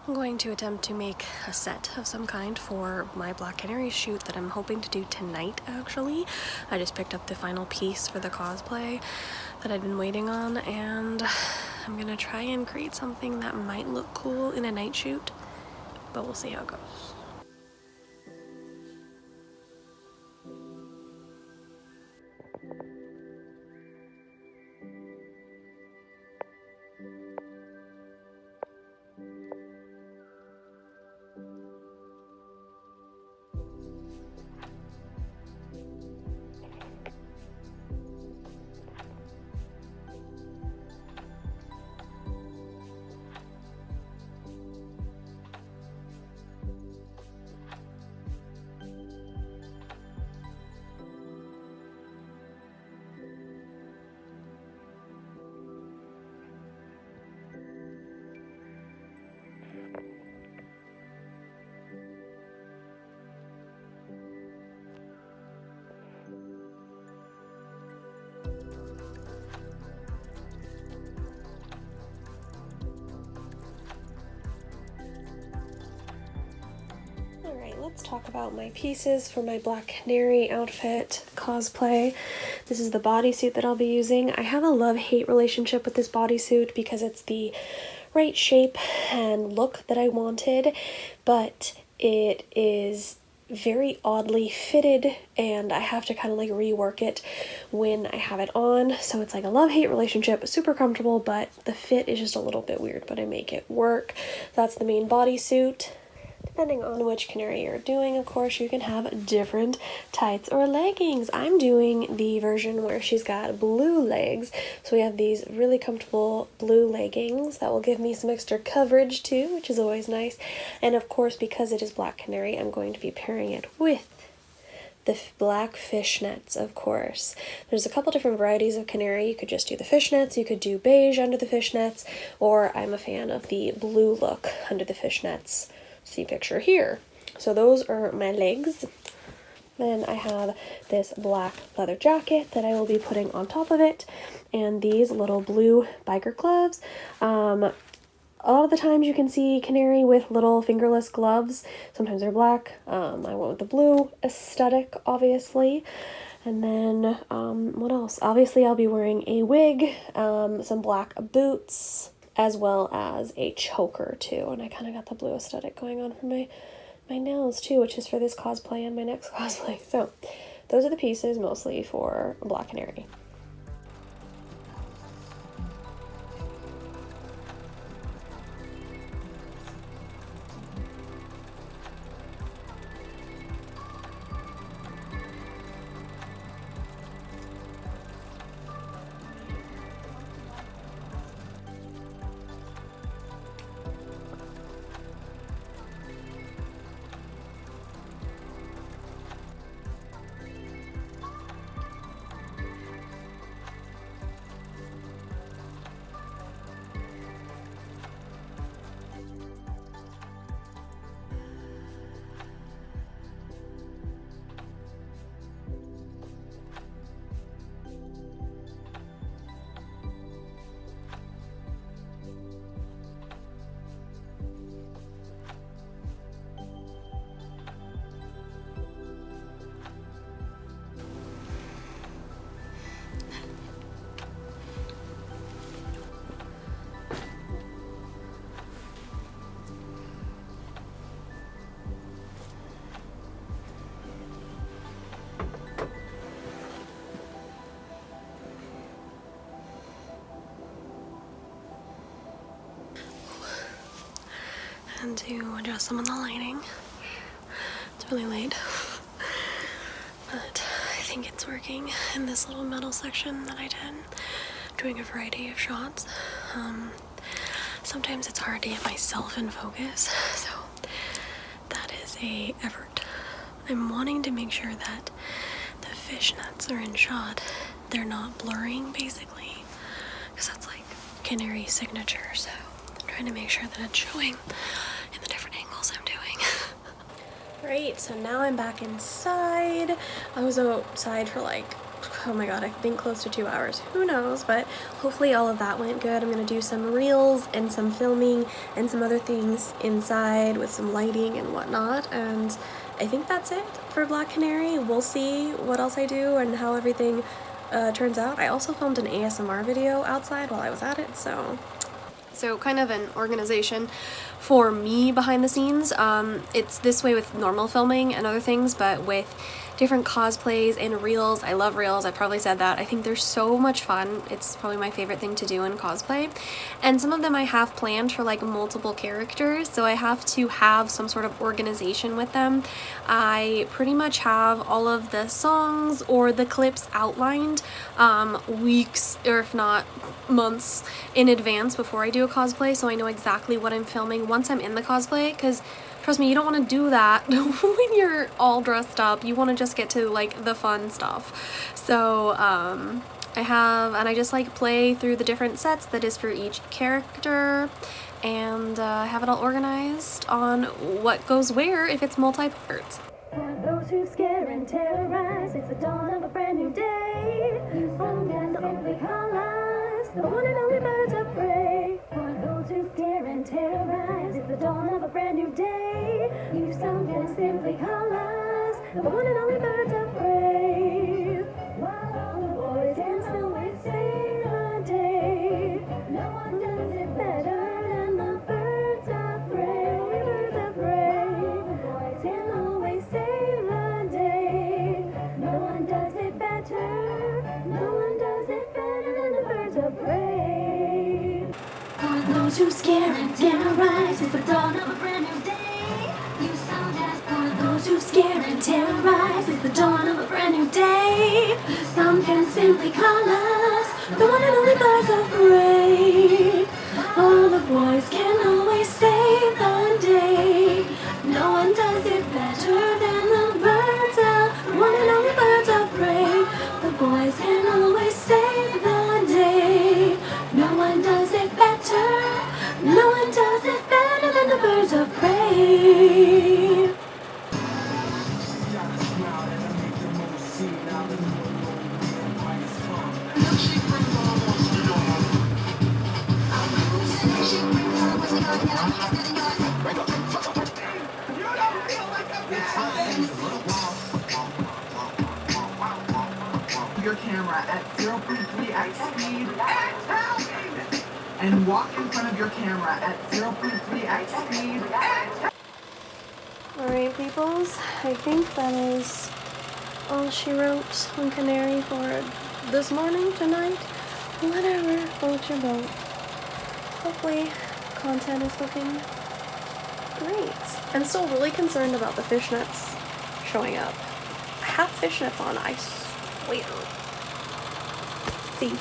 I'm going to attempt to make a set of some kind for my Black Canary shoot that I'm hoping to do tonight, actually. I just picked up the final piece for the cosplay that I'd been waiting on, and I'm gonna try and create something that might look cool in a night shoot, but we'll see how it goes. Alright, let's talk about my pieces for my Black Canary outfit cosplay. This is the bodysuit that I'll be using. I have a love-hate relationship with this bodysuit because it's the right shape and look that I wanted, but it is very oddly fitted and I have to kind of like rework it when I have it on. So it's like a love-hate relationship, super comfortable, but the fit is just a little bit weird, but I make it work. That's the main bodysuit. Depending on which canary you're doing, of course, you can have different tights or leggings. I'm doing the version where she's got blue legs. So we have these really comfortable blue leggings that will give me some extra coverage too, which is always nice. And of course, because it is Black Canary, I'm going to be pairing it with the black fishnets, of course. There's a couple different varieties of canary. You could just do the fishnets, you could do beige under the fishnets, or I'm a fan of the blue look under the fishnets. See picture here. So those are my legs. Then I have this black leather jacket that I will be putting on top of it, and these little blue biker gloves. A lot of the times you can see canary with little fingerless gloves. Sometimes they're black. I went with the blue aesthetic, obviously. And then what else? Obviously I'll be wearing a wig, some black boots, as well as a choker too, and I kind of got the blue aesthetic going on for my nails too, which is for this cosplay and my next cosplay. So those are the pieces mostly for Black Canary. And to adjust some of the lighting. It's really late, but I think it's working in this little metal section that I did, doing a variety of shots. Sometimes it's hard to get myself in focus, so that is a effort. I'm wanting to make sure that the fishnets are in shot. They're not blurring, basically, because that's like canary signature, so I'm trying to make sure that it's showing in the different angles I'm doing. Right, so now I'm back inside. I was outside for like oh my god, I think close to 2 hours. Who knows, but hopefully all of that went good. I'm gonna do some reels and some filming and some other things inside with some lighting and whatnot, and I think that's it for Black Canary. We'll see what else I do and how everything turns out. I also filmed an ASMR video outside while I was at it, so kind of an organization for me behind the scenes. It's this way with normal filming and other things, but with different cosplays and reels. I love reels, I probably said that. I think they're so much fun. It's probably my favorite thing to do in cosplay. And some of them I have planned for like multiple characters, so I have to have some sort of organization with them. I pretty much have all of the songs or the clips outlined weeks, or if not months in advance before I do a cosplay, so I know exactly what I'm filming once I'm in the cosplay, because trust me, you don't want to do that when you're all dressed up. You want to just get to like the fun stuff. So I just like play through the different sets that is for each character, and have it all organized on what goes where if it's multi-part. For those who scare and terrorize, it's the dawn of a brand new day. You found and only colors, the one and only birds of prey. For those who scare and terrorize, it's the dawn of a brand new day. You sound and simply colors, the one and only birds of prey. While all the boys dance the way save the day, no one does it better than the birds of prey. Birds of prey, the boys can always save the day. No one does it better. No one does it better than the birds of prey. For those who scare and terrorize, it's the dawn of a brand new day. You sound as for those who scare and terrorize, it's the dawn of a brand new day. Some can simply call us the one and only birds of prey. All the boys can always save the day. No one does it better than the birds of one and only birds of prey. The boys can always save the day. No one does it better. No one does it better than the birds of prey. Your camera at 0.3x speed and walk in front of your camera at 0.3x speed. Alright peoples, I think that is all she wrote on Canary for this morning, tonight, whatever, float your boat. Hopefully content is looking great. I'm still really concerned about the fishnets showing up. I have fishnets on, I swear. See?